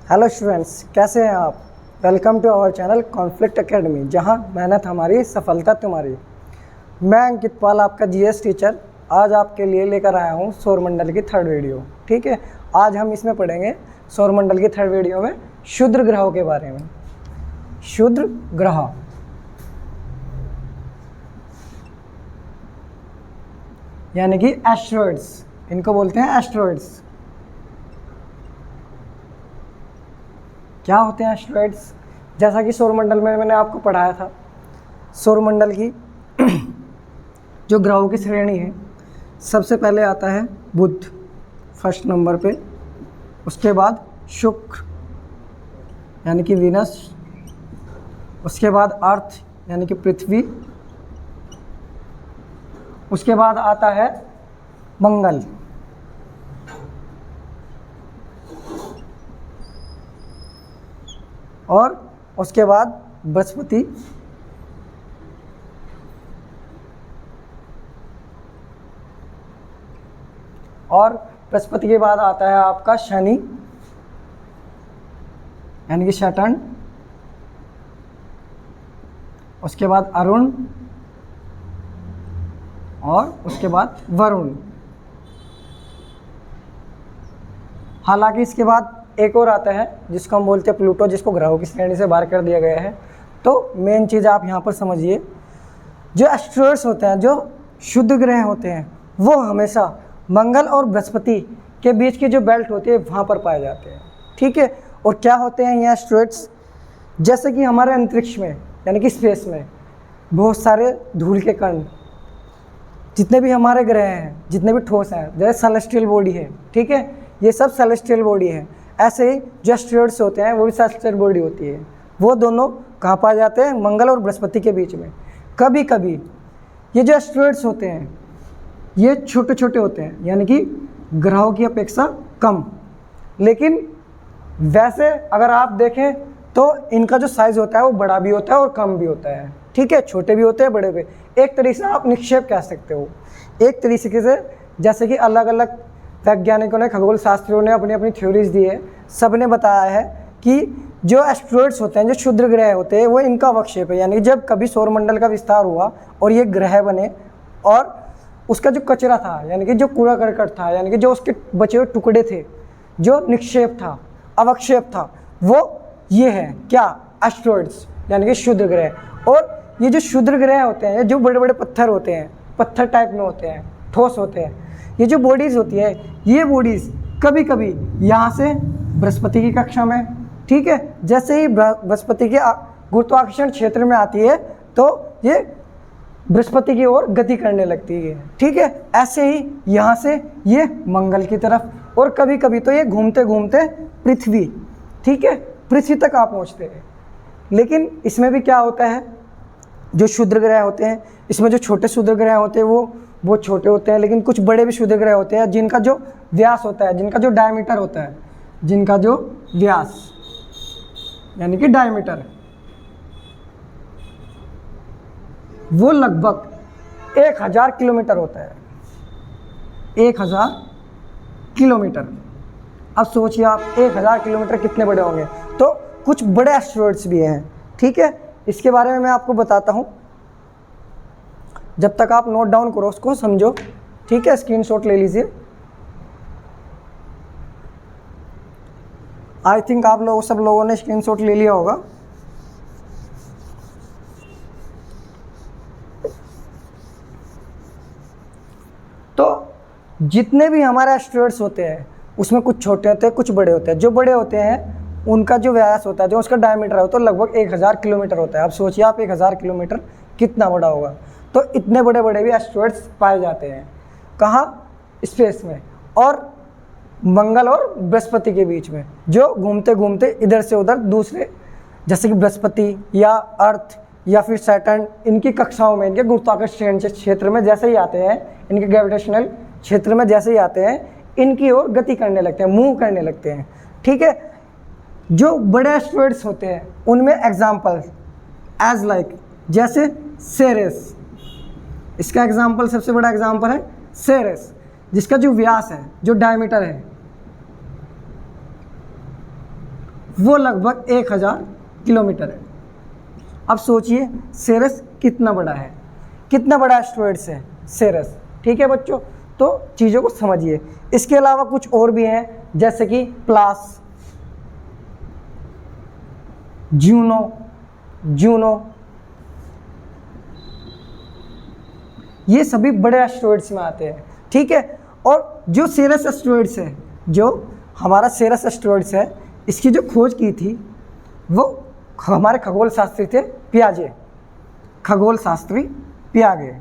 Hello students, कैसे हैं आप। Welcome to our channel conflict academy, जहां मेहनत हमारी सफलता तुम्हारी। मैं अंकित पाल, आपका जीएस टीचर, आज आपके लिए लेकर आया हूं सौरमंडल की थर्ड वीडियो। ठीक है, आज हम इसमें पढ़ेंगे सौरमंडल की थर्ड वीडियो में क्षुद्र ग्रहों के बारे में। क्षुद्र ग्रह यानी कि एस्ट्रॉइड्स, इनको बोलते हैं एस्ट्रॉइड्स। क्या होते हैं एस्ट्रॉइड्स? जैसा कि सौरमंडल में मैंने आपको पढ़ाया था, सौरमंडल की जो ग्रहों की श्रेणी है, सबसे पहले आता है बुध फर्स्ट नंबर पे, उसके बाद शुक्र यानी कि वीनस, उसके बाद अर्थ यानी कि पृथ्वी, उसके बाद आता है मंगल, और उसके बाद बृहस्पति, और बृहस्पति के बाद आता है आपका शनि यानी कि सैटर्न, उसके बाद अरुण, और उसके बाद वरुण। हालांकि इसके बाद एक और आता है जिसको हम बोलते हैं प्लूटो, जिसको ग्रहों की श्रेणी से बाहर कर दिया गया है। तो मेन चीज़ आप यहाँ पर समझिए, जो एस्ट्रॉइड्स होते हैं, जो शुद्ध ग्रह होते हैं, वो हमेशा मंगल और बृहस्पति के बीच की जो बेल्ट होती है वहाँ पर पाए जाते हैं। ठीक है, और क्या होते हैं ये एस्ट्रॉइड्स? जैसे कि हमारे अंतरिक्ष में यानी कि स्पेस में बहुत सारे धूल के कण, जितने भी हमारे ग्रह हैं, जितने भी ठोस हैं, जैसे सेलेस्टियल बॉडी है, ठीक है, ये सब सेलेस्टियल बॉडी है। ऐसे ही जो एस्ट्रॉइड्स होते हैं वो भी सेलेस्टियल बॉडी होती है। वो दोनों कहाँ पाए जाते हैं? मंगल और बृहस्पति के बीच में। कभी कभी ये जो एस्ट्रॉइड्स होते हैं ये छोटे छोटे होते हैं, यानी कि ग्रहों की अपेक्षा कम, लेकिन वैसे अगर आप देखें तो इनका जो साइज़ होता है वो बड़ा भी होता है और कम भी होता है। ठीक है, छोटे भी होते हैं, बड़े भी। एक तरीके से आप निक्षेप कह सकते हो, एक तरीके से। जैसे कि अलग अलग वैज्ञानिकों ने, खगोल शास्त्रियों ने अपनी अपनी थ्योरीज दी है, सब ने बताया है कि जो एस्ट्रॉइड्स होते हैं, जो क्षुद्र ग्रह होते हैं, वो इनका अवक्षेप है। यानी कि जब कभी सौरमंडल का विस्तार हुआ और ये ग्रह बने, और उसका जो कचरा था, यानी कि जो कूड़ा करकट था, यानी कि जो उसके बचे हुए टुकड़े थे, जो निक्षेप था, अवक्षेप था, वो ये है क्या? एस्ट्रॉइड्स यानी कि क्षुद्र ग्रह। और ये जो क्षुद्र ग्रह होते हैं, जो बड़े बड़े पत्थर होते हैं, पत्थर टाइप में होते हैं, ठोस होते हैं, ये जो बॉडीज़ होती है, ये बॉडीज़ कभी कभी यहाँ से बृहस्पति की कक्षा में, ठीक है, जैसे ही बृहस्पति के गुरुत्वाकर्षण क्षेत्र में आती है तो ये बृहस्पति की ओर गति करने लगती है। ठीक है, ऐसे ही यहाँ से ये मंगल की तरफ, और कभी कभी तो ये घूमते घूमते पृथ्वी, ठीक है, पृथ्वी तक आ पहुँचते हैं। लेकिन इसमें भी क्या होता है, जो क्षुद्र ग्रह होते हैं, इसमें जो छोटे क्षुद्र ग्रह होते हैं वो छोटे होते हैं, लेकिन कुछ बड़े भी क्षुद्र ग्रह होते हैं जिनका जो व्यास होता है, जिनका जो डायमीटर होता है, जिनका जो व्यास यानी कि डायमीटर, वो लगभग 1000 किलोमीटर होता है। 1000 किलोमीटर। अब सोचिए आप, 1000 किलोमीटर कितने बड़े होंगे। तो कुछ बड़े एस्ट्रॉइड्स भी हैं। ठीक है, इसके बारे में मैं आपको बताता हूँ, जब तक आप नोट डाउन करो, उसको समझो। ठीक है, स्क्रीनशॉट ले लीजिए। आई थिंक आप लोग सब लोगों ने स्क्रीनशॉट ले लिया होगा। तो जितने भी हमारे एस्ट्रॉइड्स होते हैं उसमें कुछ छोटे होते हैं, कुछ बड़े होते हैं। जो बड़े होते हैं उनका जो व्यास होता है, जो उसका डायमीटर है, तो लगभग 1000 किलोमीटर होता है। अब सोचिए आप, 1000 किलोमीटर कितना बड़ा होगा। तो इतने बड़े बड़े भी एस्ट्रॉइड्स पाए जाते हैं। कहाँ? स्पेस में, और मंगल और बृहस्पति के बीच में, जो घूमते घूमते इधर से उधर दूसरे, जैसे कि बृहस्पति या अर्थ या फिर सैटर्न, इनकी कक्षाओं में, इनके गुरुत्वाकर्षण क्षेत्र में जैसे ही आते हैं, इनके ग्रेविटेशनल क्षेत्र में जैसे ही आते हैं, इनकी ओर गति करने लगते हैं, मूव करने लगते हैं। ठीक है, जो बड़े एस्ट्रॉइड्स होते हैं उनमें एग्जाम्पल एज लाइक, जैसे सेरेस, इसका एग्जाम्पल, सबसे बड़ा एग्जाम्पल है सेरेस, जिसका जो व्यास है, जो डायमीटर है वो लगभग 1000 किलोमीटर है। अब सोचिए सेरेस कितना बड़ा है, कितना बड़ा एस्टेरॉयड्स है सेरेस। ठीक है बच्चों, तो चीज़ों को समझिए। इसके अलावा कुछ और भी हैं, जैसे कि प्लास, जूनो, ये सभी बड़े एस्टेरॉयड्स में आते हैं। ठीक है, और जो सेरेस एस्टेरॉयड्स है, जो हमारा सेरेस एस्टेरॉयड्स है, इसकी जो खोज की थी वो हमारे खगोल शास्त्री थे पियाजे, खगोल शास्त्री पियाजे।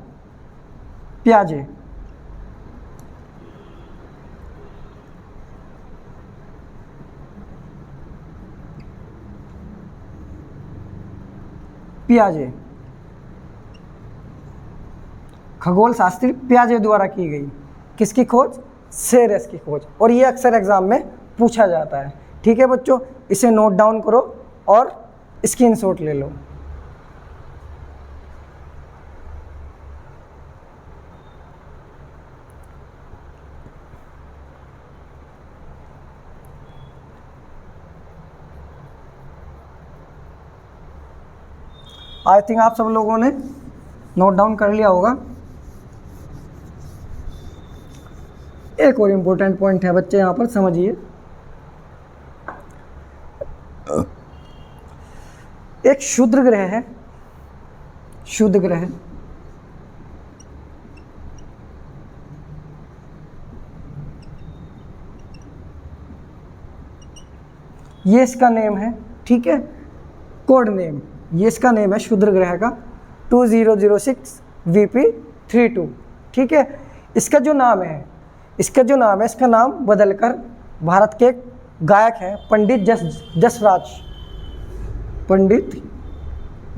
खगोल शास्त्री पियाजे द्वारा की गई किसकी खोज? सेरेस की खोज। और ये अक्सर एग्जाम में पूछा जाता है। ठीक है बच्चों, इसे नोट डाउन करो और स्क्रीनशॉट ले लो। आई थिंक आप सब लोगों ने नोट डाउन कर लिया होगा। एक और इम्पोर्टेंट पॉइंट है बच्चे, यहाँ पर समझिए। एक क्षुद्र ग्रह है, क्षुद्र ग्रह, ये इसका नेम है। ठीक है, कोड नेम, ये इसका नेम है क्षुद्र ग्रह का 2006 VP32। ठीक है, इसका जो नाम है, इसका नाम बदलकर भारत के गायक हैं पंडित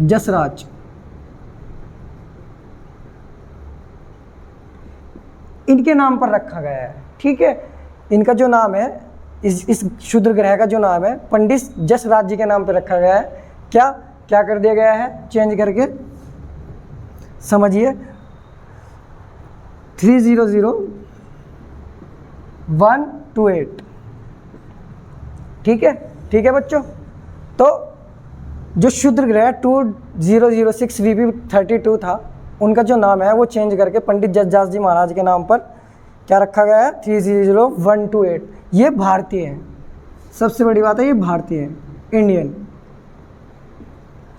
जसराज, इनके नाम पर रखा गया है। ठीक है, इनका जो नाम है, इस क्षुद्र ग्रह का जो नाम है पंडित जसराज जी के नाम पर रखा गया है। क्या कर दिया गया है? चेंज करके, समझिए, 300128। ठीक है बच्चों, तो जो क्षुद्र ग्रह 2006 VP32 था, उनका जो नाम है वो चेंज करके पंडित जसराज जी महाराज के नाम पर क्या रखा गया है? 300128। ये भारतीय है, सबसे बड़ी बात है ये भारतीय है, इंडियन।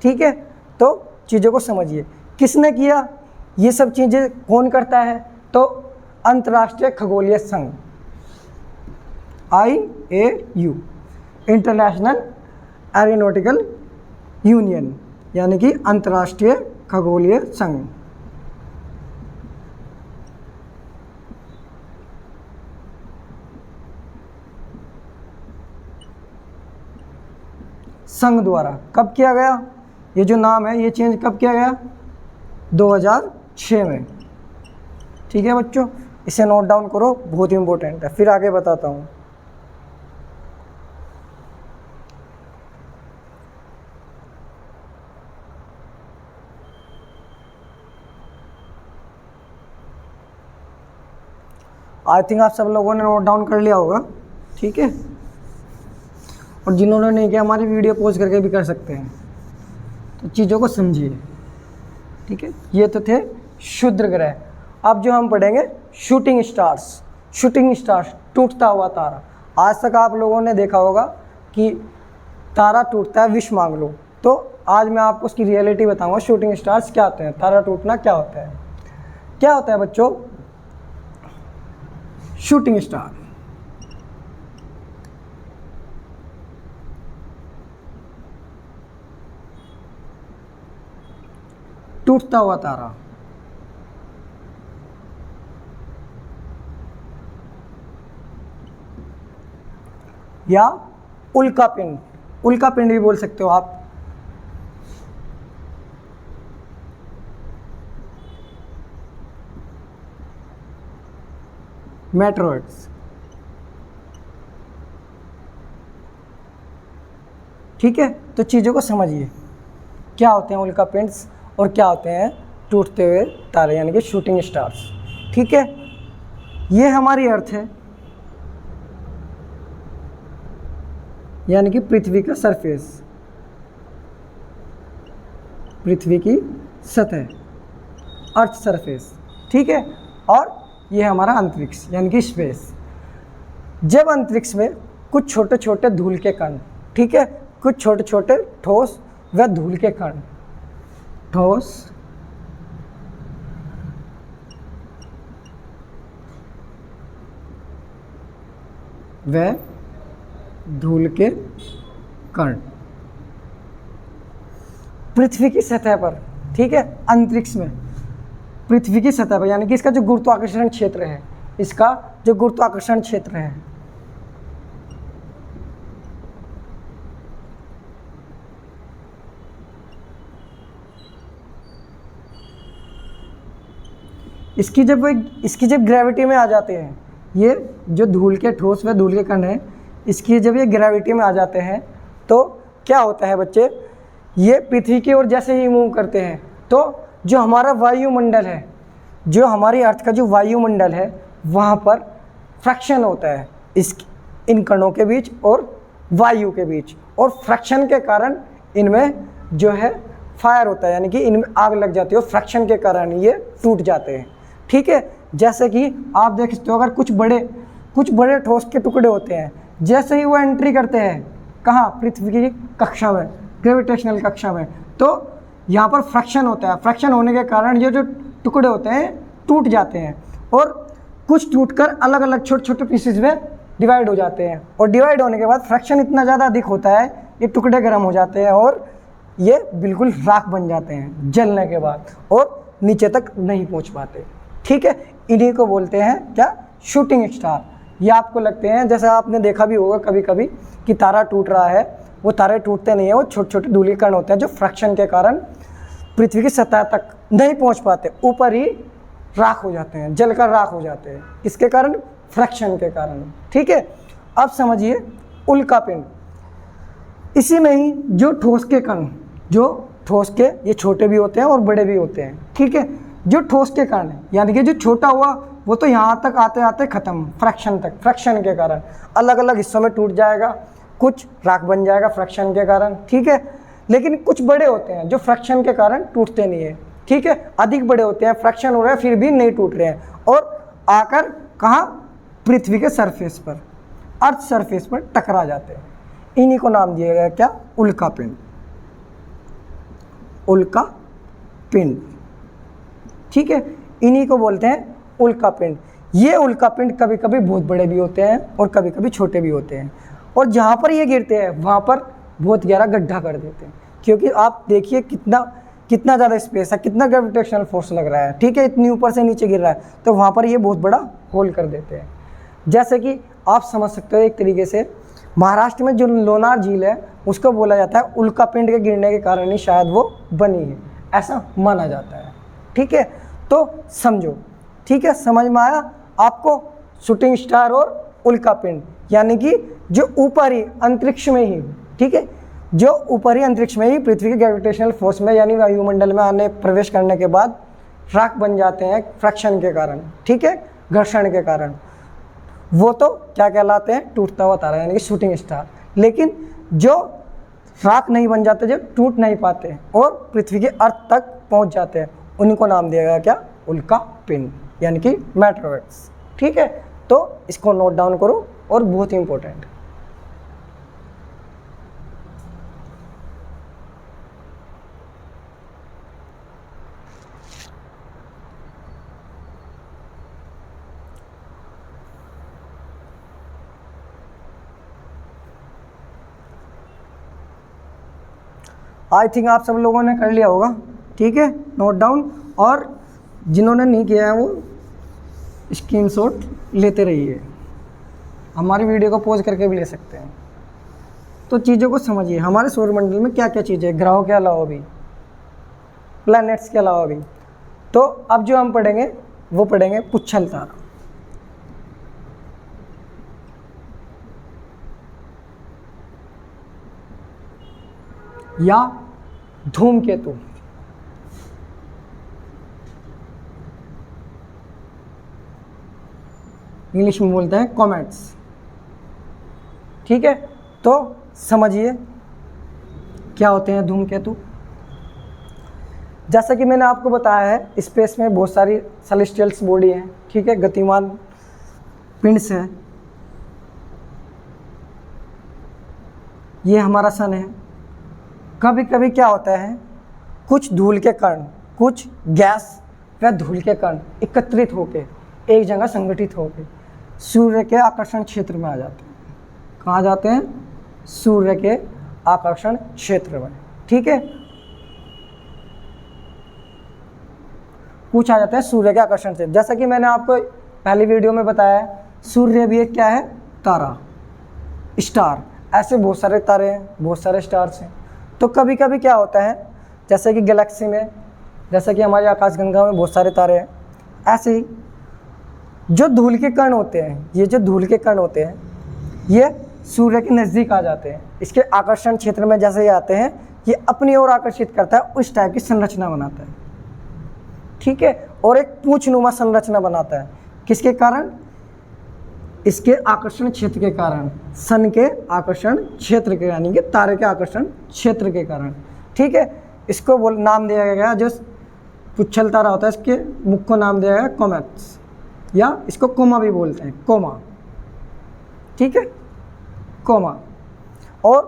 ठीक है, तो चीज़ों को समझिए। किसने किया ये सब चीज़ें, कौन करता है? तो अंतर्राष्ट्रीय खगोलीय संघ, IAU, इंटरनेशनल एरोनॉटिकल यूनियन, यानी कि अंतर्राष्ट्रीय खगोलीय संघ। संघ द्वारा कब किया गया? ये जो नाम है ये चेंज कब किया गया? 2006 में। ठीक है बच्चों, इसे नोट डाउन करो, बहुत इंपॉर्टेंट है। फिर आगे बताता हूँ। आई थिंक आप सब लोगों ने नोट डाउन कर लिया होगा। ठीक है, और जिन्होंने नहीं किया हमारी वीडियो पॉज करके भी कर सकते हैं। तो चीज़ों को समझिए। ठीक है, ये तो थे क्षुद्र ग्रह। अब जो हम पढ़ेंगे शूटिंग स्टार्स, टूटता हुआ तारा। आज तक आप लोगों ने देखा होगा कि तारा टूटता है, विश मांग लो। तो आज मैं आपको उसकी रियलिटी बताऊंगा, शूटिंग स्टार्स क्या होते हैं, तारा टूटना क्या होता है। क्या होता है बच्चों शूटिंग स्टार? टूटता हुआ तारा या उल्का पिंड भी बोल सकते हो आप। मेट्रॉइड्स। ठीक है, तो चीज़ों को समझिए, क्या होते हैं उल्का पिंड्स और क्या होते हैं टूटते हुए तारे, यानी कि शूटिंग स्टार्स। ठीक है, ये हमारी अर्थ है, यानी कि पृथ्वी का सरफेस, पृथ्वी की सतह, अर्थ सरफेस, ठीक है। और ये हमारा अंतरिक्ष यानी कि स्पेस। जब अंतरिक्ष में कुछ छोटे छोटे धूल के कण, ठीक है, कुछ छोटे छोटे ठोस व धूल के कण, ठोस व धूल के कण पृथ्वी की सतह पर, ठीक है, अंतरिक्ष में पृथ्वी की सतह पर, यानी कि इसका जो गुरुत्वाकर्षण क्षेत्र है, इसका जो गुरुत्वाकर्षण क्षेत्र है, इसकी जब ग्रेविटी में आ जाते हैं, ये जो धूल के ठोस व धूल के कण हैं, इसकी जब ये ग्रेविटी में आ जाते हैं तो क्या होता है बच्चे, ये पृथ्वी की ओर जैसे ही मूव करते हैं तो जो हमारा वायुमंडल है, जो हमारी अर्थ का जो वायुमंडल है, वहाँ पर फ्रैक्शन होता है इन कणों के बीच और वायु के बीच, और फ्रैक्शन के कारण इनमें जो है फायर होता है, यानी कि इनमें आग लग जाती है और फ्रैक्शन के कारण ये टूट जाते हैं, ठीक है। जैसे कि आप देख सकते हो, अगर कुछ बड़े ठोस के टुकड़े होते हैं, जैसे ही वो एंट्री करते हैं कहाँ, पृथ्वी की कक्षा में, ग्रेविटेशनल कक्षा में, तो यहाँ पर फ्रैक्शन होता है। फ्रैक्शन होने के कारण ये जो टुकड़े होते हैं टूट जाते हैं, और कुछ टूटकर अलग अलग छोटे छोटे पीसेज में डिवाइड हो जाते हैं, और डिवाइड होने के बाद फ्रैक्शन इतना ज़्यादा अधिक होता है, ये टुकड़े गर्म हो जाते हैं और ये बिल्कुल राख बन जाते हैं जलने के बाद, और नीचे तक नहीं पहुँच पाते, ठीक है। इन्हीं को बोलते हैं क्या, शूटिंग स्टार। ये आपको लगते हैं, जैसे आपने देखा भी होगा कभी कभी कि तारा टूट रहा है, वो तारे टूटते नहीं है, वो छोटे छोटे धूल के कण होते हैं जो फ्रैक्शन के कारण पृथ्वी की सतह तक नहीं पहुंच पाते, ऊपर ही राख हो जाते हैं, जलकर राख हो जाते हैं। किसके कारण, फ्रैक्शन के कारण, ठीक है। अब समझिए उल्कापिंड, इसी में ही जो ठोस के कण, जो ठोस के, ये छोटे भी होते हैं और बड़े भी होते हैं, ठीक है। जो ठोस के कण है, यानी कि जो छोटा हुआ वो तो यहाँ तक आते आते खत्म, फ्रैक्शन तक, फ्रैक्शन के कारण अलग अलग हिस्सों में टूट जाएगा, कुछ राख बन जाएगा फ्रैक्शन के कारण, ठीक है। लेकिन कुछ बड़े होते हैं जो फ्रैक्शन के कारण टूटते नहीं है, ठीक है। अधिक बड़े होते हैं, फ्रैक्शन हो रहा है फिर भी नहीं टूट रहे हैं, और आकर कहाँ, पृथ्वी के सरफेस पर, अर्थ सरफेस पर टकरा जाते हैं। इन्हीं को नाम दिया गया क्या, उल्कापिंड, उल्कापिंड, ठीक है। इन्हीं को बोलते हैं उल्कापिंड। ये उल्कापिंड कभी कभी बहुत बड़े भी होते हैं और कभी कभी छोटे भी होते हैं, और जहाँ पर ये गिरते हैं वहाँ पर बहुत गहरा गड्ढा कर देते हैं, क्योंकि आप देखिए कितना ज़्यादा स्पेस है, कितना ग्रेविटेशनल फोर्स लग रहा है, ठीक है, इतनी ऊपर से नीचे गिर रहा है, तो वहाँ पर ये बहुत बड़ा होल कर देते हैं। जैसे कि आप समझ सकते हो, एक तरीके से महाराष्ट्र में जो लोनार झील है उसको बोला जाता है उल्कापिंड के गिरने के कारण ही शायद वो बनी है, ऐसा माना जाता है, ठीक है। तो समझो, ठीक है, समझ में आया आपको, शूटिंग स्टार और उल्कापिंड, यानी कि जो ऊपर ही अंतरिक्ष में ही, ठीक है, जो ऊपर ही अंतरिक्ष में ही पृथ्वी के ग्रेविटेशनल फोर्स में यानी वायुमंडल में आने प्रवेश करने के बाद राख बन जाते हैं फ्रैक्शन के कारण, ठीक है, घर्षण के कारण, वो तो क्या कहलाते हैं, टूटता हुआ तारा यानी कि शूटिंग स्टार। लेकिन जो राख नहीं बन जाते, जो टूट नहीं पाते और पृथ्वी के अर्थ तक पहुंच जाते हैं, उन्हीं को नाम दिया गया क्या, उल्कापिंड, यानी कि मेटेरोइड्स, ठीक है। तो इसको नोट डाउन करो, और बहुत ही इंपॉर्टेंट। आई थिंक आप सब लोगों ने कर लिया होगा, ठीक है, नोट डाउन, और जिन्होंने नहीं किया है वो स्क्रीनशॉट लेते रहिए, हमारी वीडियो को पॉज करके भी ले सकते हैं। तो चीज़ों को समझिए, हमारे सौरमंडल में क्या क्या चीज़ें हैं, ग्रहों के अलावा भी, प्लैनेट्स के अलावा भी। तो अब जो हम पढ़ेंगे वो पढ़ेंगे पुच्छल तारा, या धूमकेतु, इंग्लिश में बोलते हैं कॉमेट्स, ठीक है। तो समझिए क्या होते हैं धूमकेतु। जैसा कि मैंने आपको बताया है, स्पेस में बहुत सारी सेलेस्टियल्स बॉडी हैं, ठीक है, गतिमान पिंड है। ये हमारा सन है। कभी कभी क्या होता है, कुछ धूल के कण, कुछ गैस व धूल के कण एकत्रित होकर एक जगह संगठित होकर सूर्य के आकर्षण क्षेत्र में आ जाते हैं। कहाँ जाते हैं? सूर्य के आकर्षण क्षेत्र में, ठीक है। कुछ आ जाते हैं सूर्य के आकर्षण से। जैसा कि मैंने आपको पहली वीडियो में बताया, सूर्य भी एक क्या है? तारा, स्टार। ऐसे बहुत सारे तारे हैं, बहुत सारे स्टार्स हैं। तो कभी कभी क्या होता है, जैसे कि गैलेक्सी में, जैसे कि हमारे आकाशगंगा में बहुत सारे तारे हैं, ऐसे ही जो धूल के कण होते हैं, ये जो धूल के कण होते हैं, ये सूर्य के नज़दीक आ जाते हैं। इसके आकर्षण क्षेत्र में जैसे ये आते हैं, ये अपनी ओर आकर्षित करता है, उस टाइप की संरचना बनाता है, ठीक है। और एक पूंछनुमा संरचना बनाता है। किसके कारण? इसके आकर्षण क्षेत्र के कारण, सन के आकर्षण क्षेत्र के, यानी कि तारे के आकर्षण क्षेत्र के कारण, ठीक है। इसको नाम दिया गया, जो पुच्छल तारा होता है, इसके मुख को नाम दिया गया कॉमेट्स, या इसको कोमा भी बोलते हैं, कोमा, ठीक है, कोमा। और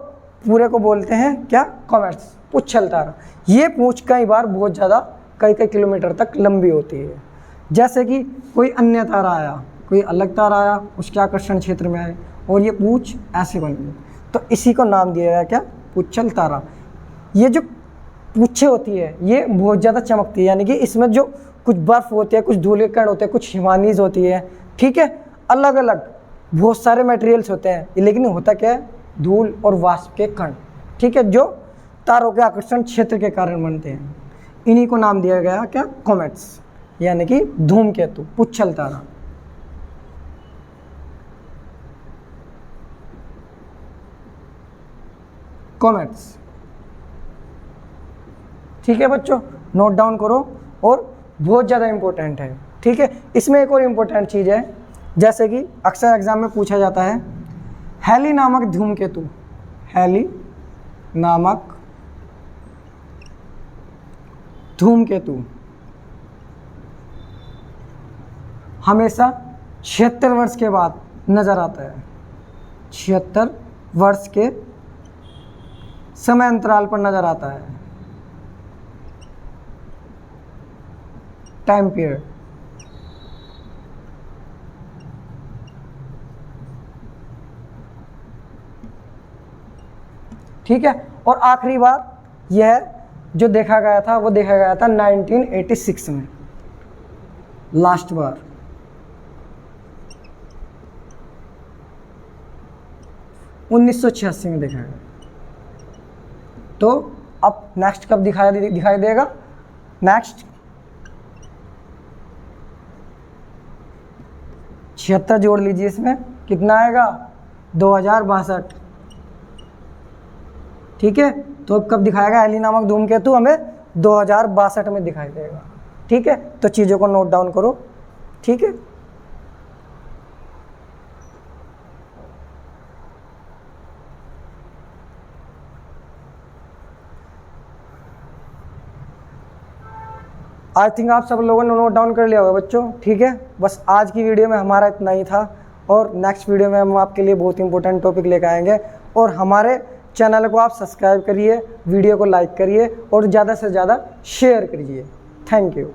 पूरे को बोलते हैं क्या? कॉमेट्स, पुच्छल तारा। ये पूंछ कई बार बहुत ज़्यादा कई किलोमीटर तक लंबी होती है। जैसे कि कोई अन्य तारा आया, कोई अलग तारा आया, उसके आकर्षण क्षेत्र में आए और ये पूंछ ऐसे बन गई, तो इसी को नाम दिया गया क्या? पुच्छल तारा। ये जो पूंछें होती है, ये बहुत ज़्यादा चमकती है, यानी कि इसमें जो कुछ बर्फ़ होती है, कुछ धूल के कण होते हैं, कुछ हिमानीज होती है, ठीक है, अलग अलग बहुत सारे मटेरियल्स होते हैं, लेकिन होता क्या है? धूल और वाष्प के कण, ठीक है, जो तारों के आकर्षण क्षेत्र के कारण बनते हैं। इन्हीं को नाम दिया गया क्या? कॉमेट्स, यानी कि धूमकेतु, पुच्छल तारा। कॉमेट्स, ठीक है बच्चों, नोट डाउन करो, और बहुत ज़्यादा इम्पोर्टेंट है, ठीक है। इसमें एक और इम्पोर्टेंट चीज़ है, जैसे कि अक्सर एग्जाम में पूछा जाता है, हैली नामक धूमकेतु, हैली नामक धूमकेतु हमेशा 76 वर्ष के बाद नजर आता है। 76 वर्ष के समय अंतराल पर नजर आता है, टाइम पीरियड। ठीक है। और आखिरी बार यह जो देखा गया था, वो देखा गया था 1986 में, लास्ट बार। (1986) में देखा गया। तो अब नेक्स्ट कब दिखाई देगा? नेक्स्ट 76 जोड़ लीजिए, इसमें कितना आएगा? 2062। ठीक है। तो अब कब दिखाएगा हैली नामक धूमकेतु? हमें 2062 में दिखाई देगा। ठीक है। तो चीज़ों को नोट डाउन करो। ठीक है। आई थिंक आप सब लोगों ने नोट डाउन कर लिया होगा बच्चों। ठीक है। बस आज की वीडियो में हमारा इतना ही था, और नेक्स्ट वीडियो में हम आपके लिए बहुत इंपॉर्टेंट टॉपिक लेकर आएंगे। और हमारे चैनल को आप सब्सक्राइब करिए, वीडियो को लाइक करिए और ज़्यादा से ज़्यादा शेयर करिए। Thank you.